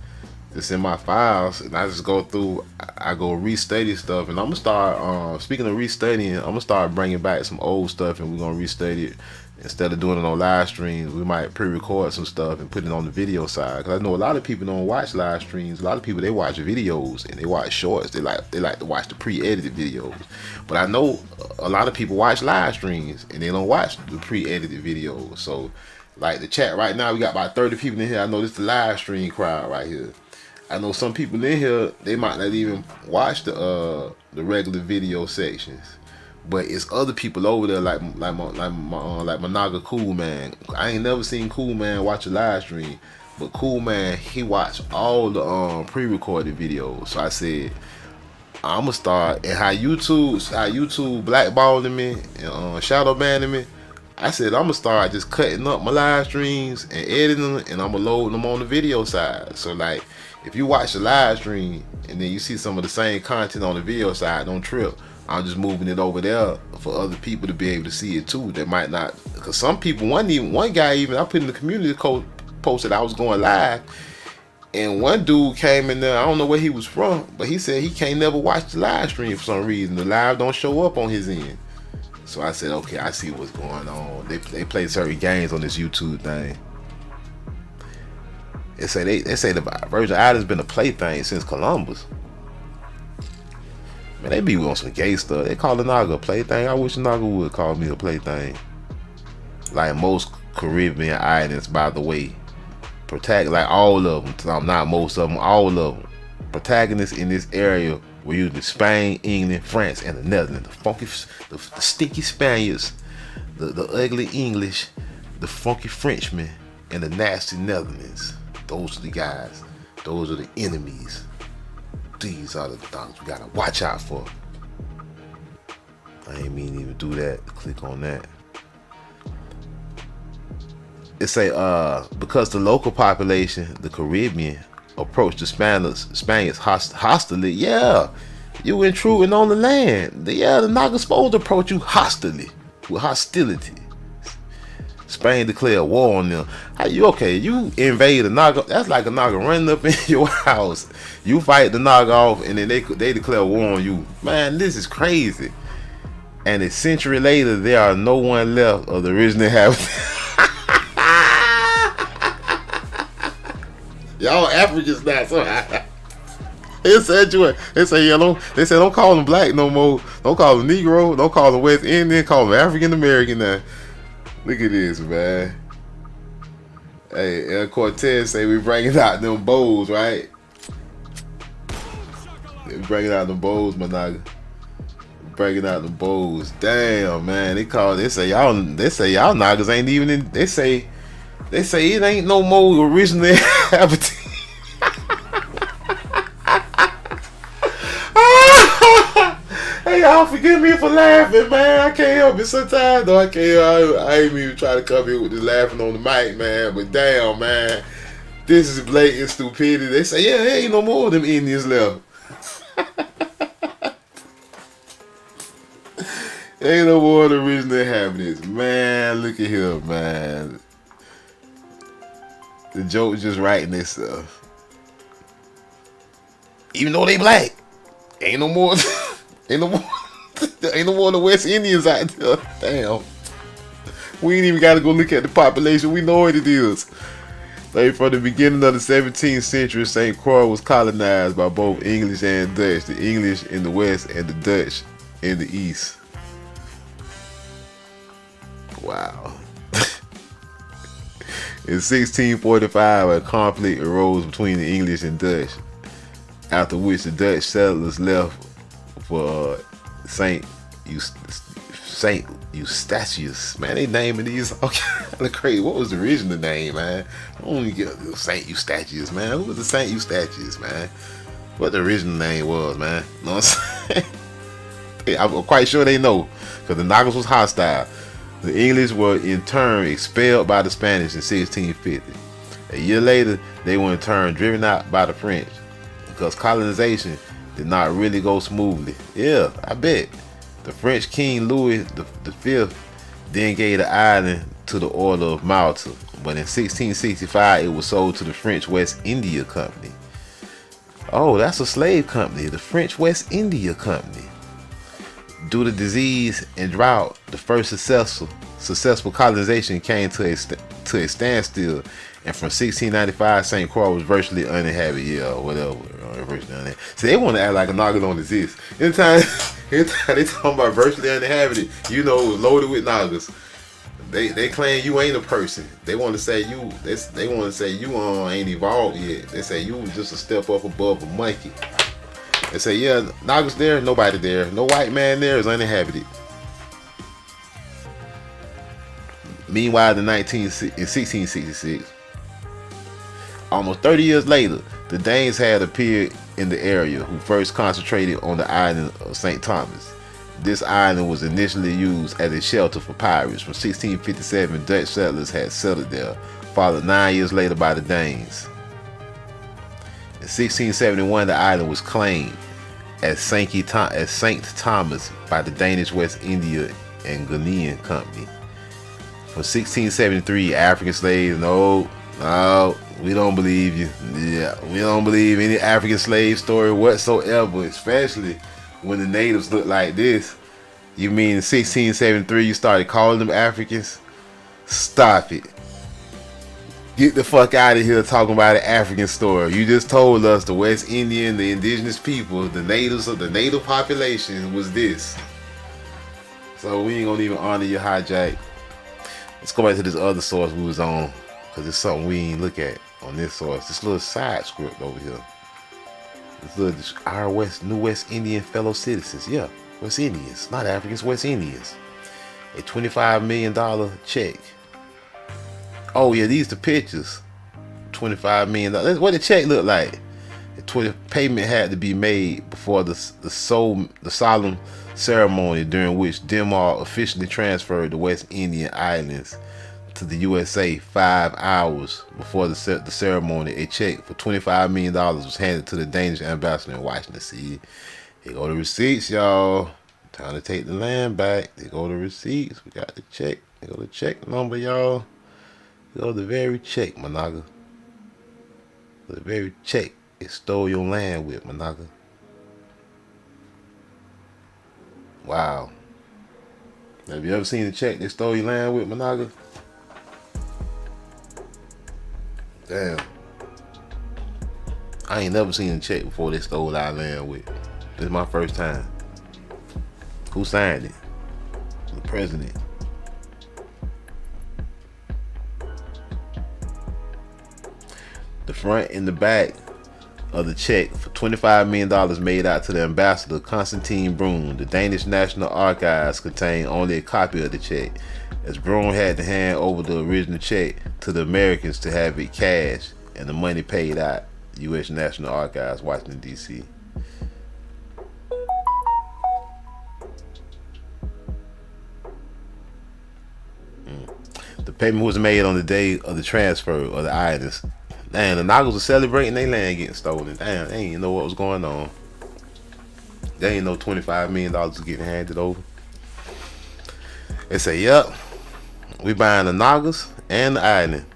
that's in my files, and I just go through. I go restudy stuff, and I'm gonna start. Speaking of restudying, I'm gonna start bringing back some old stuff, and we're gonna restudy it. Instead of doing it on live streams, we might pre-record some stuff and put it on the video side. Because I know a lot of people don't watch live streams. A lot of people, they watch videos and they watch shorts. They like to watch the pre-edited videos. But I know a lot of people watch live streams and they don't watch the pre-edited videos. So, like the chat right now, we got about 30 people in here. I know this is the live stream crowd right here. I know some people in here, they might not even watch the regular video sections. But it's other people over there like my Naga Cool Man. I ain't never seen Cool Man watch a live stream, but Cool Man, he watched all the pre-recorded videos. So I said, I'ma start, and how YouTube blackballing me and shadow banning me. I said I'ma start just cutting up my live streams and editing them, and I'ma load them on the video side. So like, if you watch the live stream and then you see some of the same content on the video side, don't trip. I'm just moving it over there for other people to be able to see it too. That might not, because some people, one guy even I put in the community post that I was going live, and one dude came in there. I don't know where he was from, but he said he can't never watch the live stream for some reason. The live don't show up on his end. So I said, okay, I see what's going on. They play certain games on this YouTube thing. They say the Virgin Islands been a plaything since Columbus. Man, they be on some gay stuff. They call the Naga a plaything. I wish the Naga would call me a plaything. Like most Caribbean islands, by the way. Like all of them. Not most of them, all of them. Protagonists in this area were usually Spain, England, France, and the Netherlands. The stinky Spaniards, the ugly English, the funky Frenchmen, and the nasty Netherlands. Those are the guys. Those are the enemies. These are the things we gotta watch out for. I ain't mean to even do that. Click on that. It say because the local population, the Caribbean, approached the Spaniards hostilely. Yeah, you intruding on the land. The Naga supposed to approach you hostilely, with hostility. Spain declared war on them. How you okay? You invade a Naga. That's like a Naga running up in your house. You fight the Naga off, and then they declare war on you. Man, this is crazy. And a century later, there are no one left of the original inhabitants. Y'all Africans not so. They say yellow. They say don't call them black no more. Don't call them Negro. Don't call them West Indian. Call them African American now. Look at this, man. Hey, El Cortez say we bringing out them bowls, right? We bringing out them bowls, my nigga. Bringing out them bowls. Damn, man. They say y'all niggas ain't even in. They say it ain't no more original inhabitants. Hey, y'all forgive me for laughing, man. I can't help it sometimes, though. I ain't even try to come here with this laughing on the mic, man. But damn, man, this is blatant stupidity. They say, yeah, there ain't no more of them Indians left. Ain't no more of the original inhabitants. Man, look at here, man. The joke just writing this stuff. Even though they black. Ain't no more. Ain't no more. Ain't no more of the West Indians out there. Damn. We ain't even got to go look at the population. We know what it is. Like from the beginning of the 17th century, St. Croix was colonized by both English and Dutch. The English in the west and the Dutch in the east. Wow. In 1645, a conflict arose between the English and Dutch, after which the Dutch settlers left for Saint Eustatius. Man, they naming these all kind of crazy. What was the original name, man? I don't even get Saint Eustatius, man. Who was the Saint Eustatius, man? What the original name was, man? You know what I'm saying? I'm quite sure they know, because the Nagas was hostile. The English were in turn expelled by the Spanish in 1650. A year later, they were in turn driven out by the French, because colonization did not really go smoothly. Yeah, I bet. The French King Louis V then gave the island to the Order of Malta, but in 1665 it was sold to the French West India Company. Oh, that's a slave company, the French West India Company. Due to disease and drought, the first successful colonization came to a standstill, and from 1695, St. Croix was virtually uninhabited. Yeah, whatever. Virtually uninhabited. See, they want to act like a Naga don't exist. Anytime they talking about virtually uninhabited, you know, loaded with Nagas. They claim you ain't a person. They want to say you. They want to say you ain't evolved yet. They say you was just a step up above a monkey. They say, yeah, Nagas there, nobody there. No white man there is uninhabited. Meanwhile, in 1666, almost 30 years later, the Danes had appeared in the area, who first concentrated on the island of St. Thomas. This island was initially used as a shelter for pirates. From 1657, Dutch settlers had settled there, followed 9 years later by the Danes. In 1671, the island was claimed as Saint Thomas by the Danish West India and Ghanaian Company. From 1673, African slaves, no, we don't believe you. Yeah, we don't believe any African slave story whatsoever, especially when the natives look like this. You mean in 1673 you started calling them Africans? Stop it. Get the fuck out of here talking about an African story. You just told us the West Indian, the indigenous people, the natives of the native population was this. So we ain't gonna even honor your hijack. Let's go back to this other source we was on, because it's something we ain't look at on this source. This little side script over here. This little, our New West Indian fellow citizens. Yeah, West Indians. Not Africans, West Indians. A $25 million check. Oh yeah, these the pictures. $25 million. What the check look like? The payment had to be made before the solemn ceremony, during which Denmark officially transferred the West Indian Islands to the USA. 5 hours before the ceremony, a check for $25 million was handed to the Danish ambassador in Washington. See, here go the receipts, y'all. Time to take the land back. There go the receipts. We got the check. There go the check number, y'all. There go the very check, Managa. The very check it stole your land with, Managa. Wow. Have you ever seen the check they stole your land with, Managa? Damn. I ain't never seen a check before they stole our land with. This is my first time. Who signed it? The president. The front and the back of the check for $25 million made out to the ambassador Constantine Brun. The Danish National Archives contain only a copy of the check, as Brun had to hand over the original check to the Americans to have it cashed and the money paid out. U.S. National Archives, Washington, D.C. The payment was made on the day of the transfer of the items. Damn, the Nagas were celebrating their land getting stolen. Damn, they didn't know what was going on. They didn't know $25 million was getting handed over. They say, yep, we buying the Nagas and the island.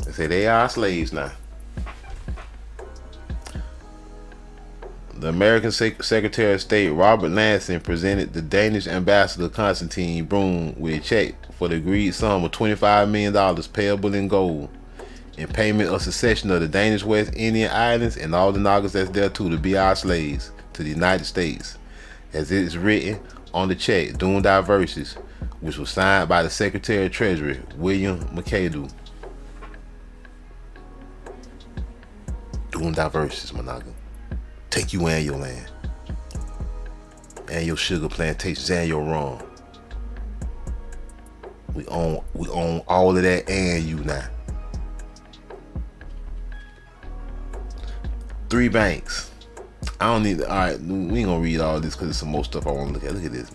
They say they are our slaves now. The American Secretary of State Robert Lansing presented the Danish ambassador Constantine Brun with a check for the agreed sum of $25 million payable in gold in payment of secession of the Danish West Indian Islands and all the Nagas that's there too to be our slaves to the United States, as it is written on the check, Doom Diverses, which was signed by the Secretary of Treasury, William McAdoo. Doom Diverses, my Naga. Take you and your land. And your sugar plantations and your rum. We own all of that and you now. 3 banks. I don't need. Alright, we ain't gonna read all this because there's some more stuff I want to look at. Look at this.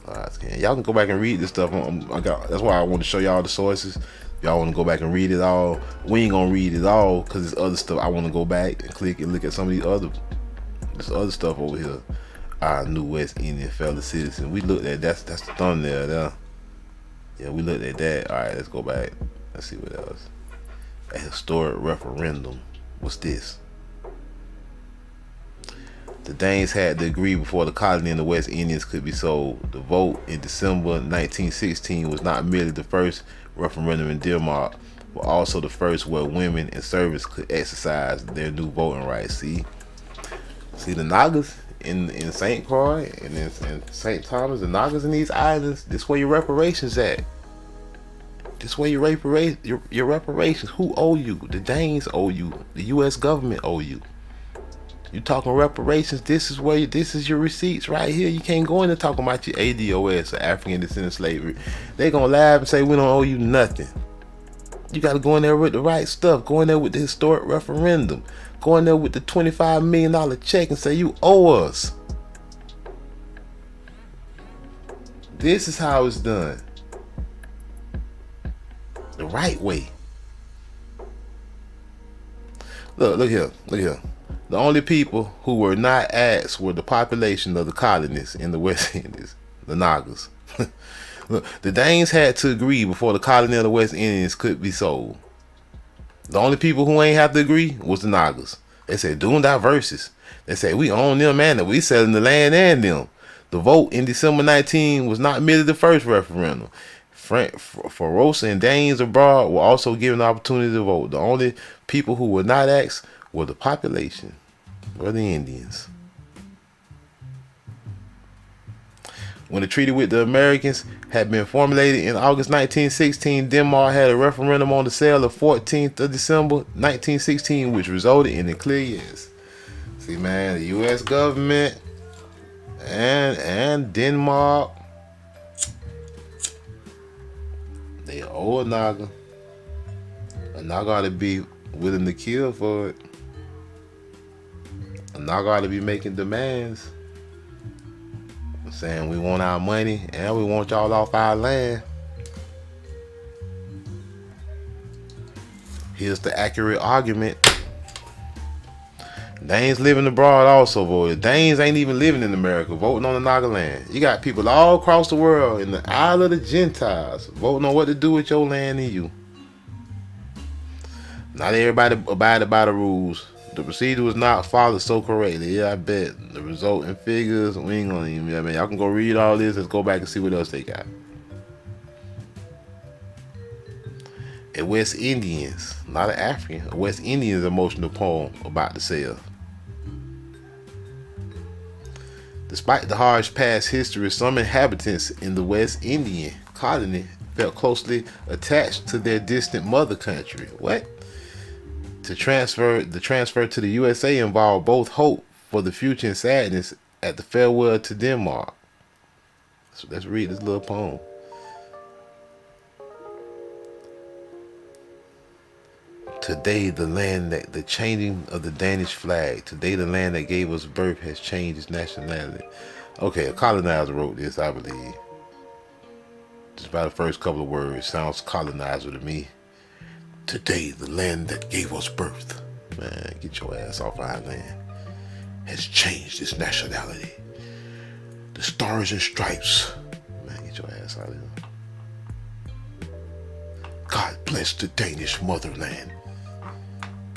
Alright, y'all can go back and read this stuff. That's why I want to show y'all the sources. Y'all want to go back and read it all. We ain't gonna read it all because there's other stuff I want to go back and click and look at some of these other stuff over here. Our new West Indian fellow citizen. We looked at that's the thumbnail there. Yeah, we looked at that. Alright, let's go back. Let's see what else. A historic referendum. What's this? The Danes had to agree before the colony and the West Indians could be sold. The vote in December 1916 was not merely the first referendum in Denmark, but also the first where women and servants could exercise their new voting rights. See the Nagas in St. Croix and in St. Thomas, the Nagas in these islands. This where your reparations at. This where your reparations. Who owe you? The Danes owe you. The U.S. government owe you. You talking reparations? This is your receipts right here. You can't go in and talk about your ADOS or African descendant slavery. They gonna laugh and say we don't owe you nothing. You gotta go in there with the right stuff. Go in there with the historic referendum. Go in there with the $25 million check and say you owe us. This is how it's done. The right way. Look here. The only people who were not asked were the population of the colonists in the West Indies, the Nagas. Look, the Danes had to agree before the colony of the West Indies could be sold. The only people who ain't have to agree was the Nagas. They said, doing diverses. They said, we own them and we selling the land and them. The vote in December 19 was not merely the first referendum. Faroes and Danes abroad were also given the opportunity to vote. The only people who were not asked were the population, or the Indians. When the treaty with the Americans had been formulated in August 1916, Denmark had a referendum on the sale of 14th of December 1916, which resulted in a clear yes. See, man, the U.S. government and Denmark, they owe a Naga. A Naga ought to be willing to kill for it. A Naga ought to be making demands, saying we want our money and we want y'all off our land. Here's the accurate argument. Danes living abroad also voted. Danes ain't even living in America voting on the Naga land. You got people all across the world in the Isle of the Gentiles voting on what to do with your land and you. Not everybody abided by the rules. The procedure was not followed so correctly. Yeah, I bet. The resulting figures, we ain't gonna even, I mean, y'all can go read all this. Let's go back and see what else they got. A West Indians, not an African, a West Indians emotional poem about the sale. Despite the harsh past history, some inhabitants in the West Indian colony felt closely attached to their distant mother country. What? The transfer to the USA involved both hope for the future and sadness at the farewell to Denmark. So let's read this little poem. Today, the changing of the Danish flag. Today, the land that gave us birth has changed its nationality. Okay, a colonizer wrote this, I believe. Just by the first couple of words, sounds colonizer to me. Today, the land that gave us birth, man, get your ass off our land, has changed its nationality. The stars and stripes, man, get your ass out of here. God bless the Danish motherland.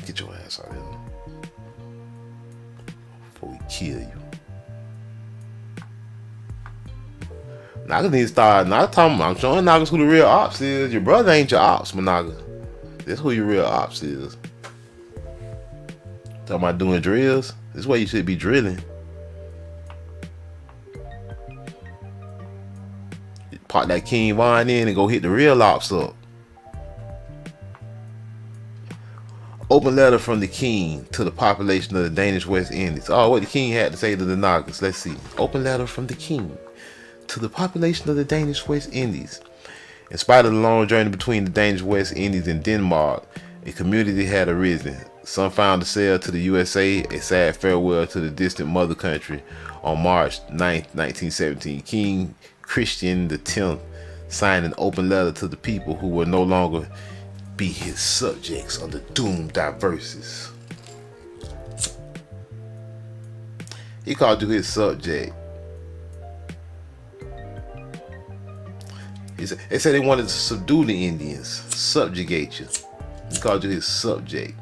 Get your ass out of here. before we kill you. Naga need to start. I'm showing Nagas who the real ops is. Your brother ain't your ops, Managa. This who your real ops is. Talking about doing drills. This is where you should be drilling. Pop that King Von in and go hit the real ops up. Open letter from the king to the population of the Danish West Indies. Oh, what the king had to say to the Nagas. Let's see. Open letter from the king to the population of the Danish West Indies. In spite of the long journey between the Danish West Indies and Denmark, a community had arisen. Some found a sail to the USA, a sad farewell to the distant mother country. On March 9, 1917, King Christian X signed an open letter to the people who would no longer be his subjects under doomed diverses. He called you his subject. They said they wanted to subdue the Indians, subjugate you. He called you his subject.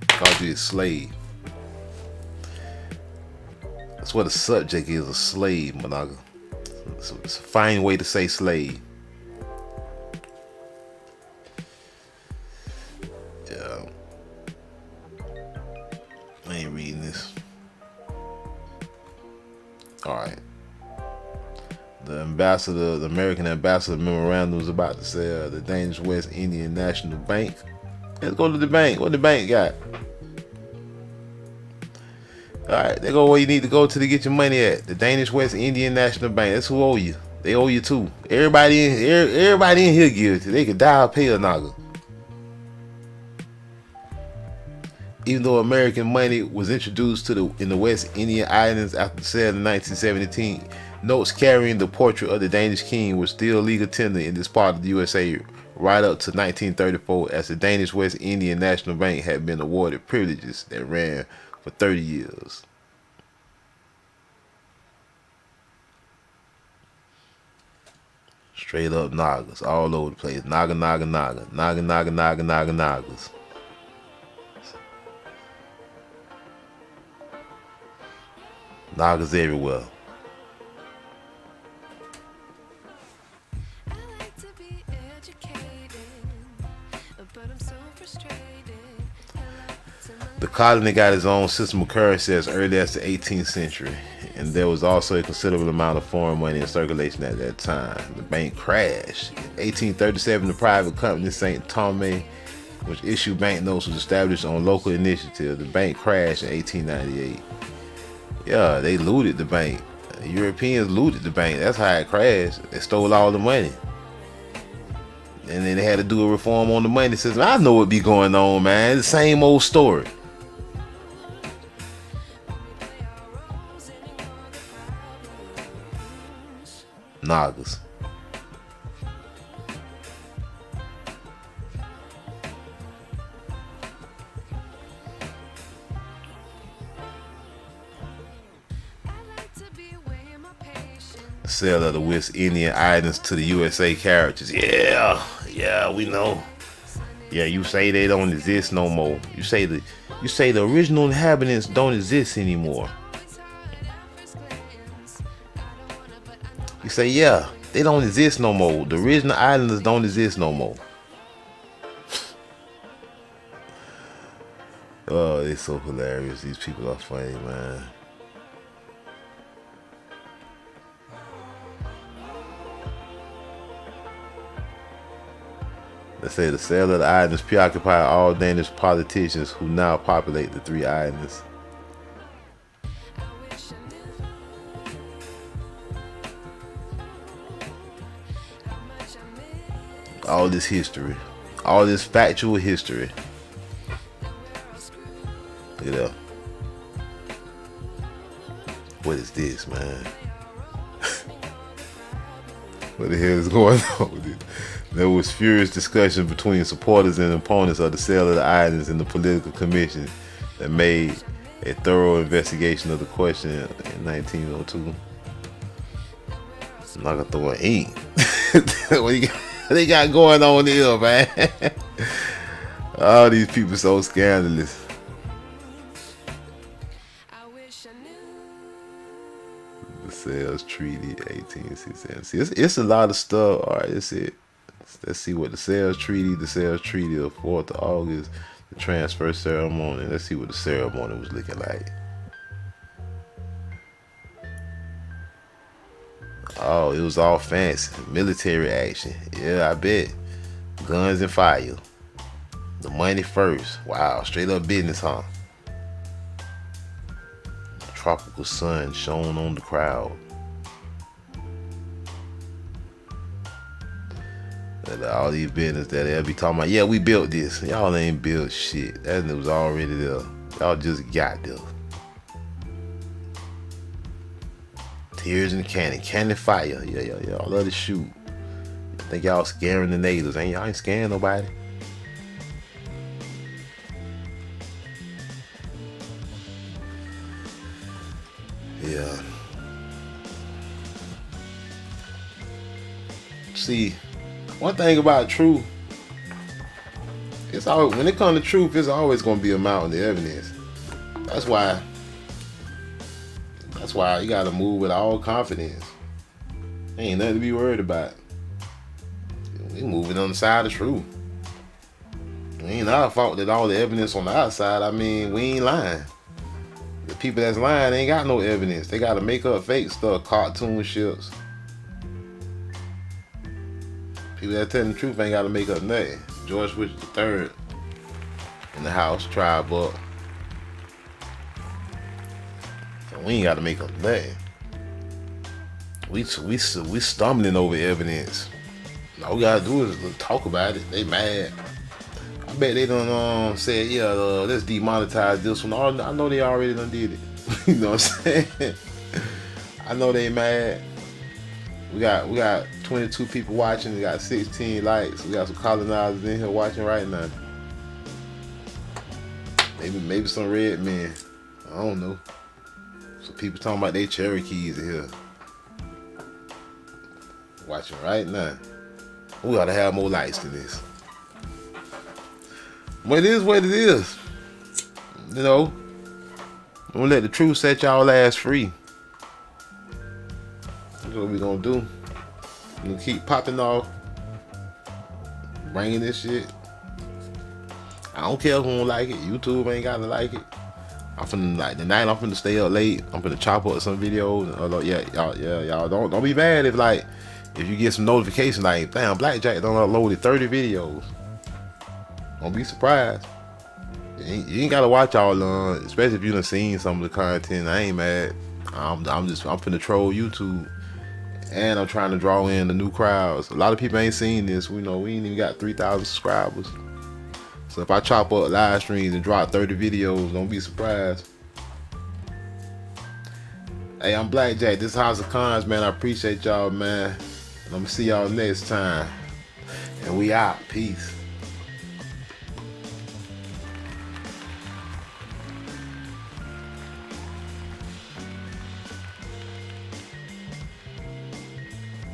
He called you his slave. That's what a subject is, a slave, Managa. It's a fine way to say slave. Yeah. I ain't reading this. Alright. The American ambassador memorandum was about to sell the Danish West Indian National Bank. Let's go to the bank. What the bank got? Alright, they go where you need to go to get your money at. The Danish West Indian National Bank. That's who owe you. They owe you too. Everybody in here guilty. They could die or pay a Naga. Even though American money was introduced in the West Indian Islands after the sale in 1917, notes carrying the portrait of the Danish king were still legal tender in this part of the USA right up to 1934, as the Danish West Indian National Bank had been awarded privileges that ran for 30 years. Straight up Nagas all over the place. Naga. Nagas. Nagas everywhere. The colony got its own system of currency as early as the 18th century, and there was also a considerable amount of foreign money in circulation at that time. The bank crashed. In 1837, the private company St. Thomas, which issued banknotes, was established on local initiative. The bank crashed in 1898. Yeah, they looted the bank. The Europeans looted the bank. That's how it crashed. They stole all the money. And then they had to do a reform on the money system. I know what be going on, man. It's the same old story. Nagas. The sale of the West Indian Islands to the USA Caricatures. Yeah, we know. Yeah, you say they don't exist no more. You say the original inhabitants don't exist anymore. You say, yeah, they don't exist no more. The original islanders don't exist no more. Oh, they're so hilarious. These people are funny, man. They say the sale of the islands preoccupied all Danish politicians who now populate the three islands. All this history, all this factual history. Look at that. What is this, man? What the hell is going on with it? There was furious discussion between supporters and opponents of the sale of the islands in the political commission that made a thorough investigation of the question in 1902. I'm not gonna throw an ink. What they got going on here, man? All these people so scandalous. The Sales Treaty, 1867. See, it's a lot of stuff. All right, that's it. Let's see what the Sales Treaty of 4th of August, the transfer ceremony. Let's see what the ceremony was looking like. Oh, it was all fancy. Military action. Yeah, I bet. Guns and fire. The money first. Wow, straight up business, huh? Tropical sun shone on the crowd. And all these business that they'll be talking about, yeah, we built this. Y'all ain't built shit. That was already there. Y'all just got there. Tears in the cannon fire. Yeah. I love to shoot. I think y'all scaring the natives. Y'all ain't scaring nobody. Yeah. See, one thing about truth, it's always, when it comes to truth, it's always gonna be a mountain of evidence. That's why you gotta move with all confidence. Ain't nothing to be worried about. We moving on the side of truth. It ain't our fault that all the evidence on the outside. I mean, we ain't lying. The people that's lying ain't got no evidence. They gotta make up fake stuff, cartoon ships. People that telling the truth ain't gotta make up nothing. George Bush III in the House, tribe up. So we ain't gotta make up nothing. We stumbling over evidence. All we gotta do is talk about it. They mad. I bet they done said, yeah, let's demonetize this one. I know they already done did it. You know what I'm saying? I know they mad. We got 22 people watching. We got 16 likes. We got some colonizers in here watching right now. Maybe some red men. I don't know. Some people talking about they Cherokees in here watching right now. We gotta have more likes than this. But it is what it is. You know, don't let the truth set y'all ass free. That's what we gonna do. We gonna keep popping off, bringing this shit. I don't care who don't like it. YouTube ain't gotta like it. I'm finna tonight. I'm finna stay up late. I'm finna chop up some videos. Y'all don't be mad if you get some notification like, damn, Blackjack done uploaded 30 videos. Don't be surprised. You ain't gotta watch all on, especially if you done seen some of the content. I ain't mad. I'm finna troll YouTube, and I'm trying to draw in the new crowds. A lot of people ain't seen this. We ain't even got 3,000 subscribers. So if I chop up live streams and drop 30 videos, don't be surprised. Hey, I'm Blackjack. This is House of Cons, man. I appreciate y'all, man. And I'm gonna see y'all next time. And we out. Peace.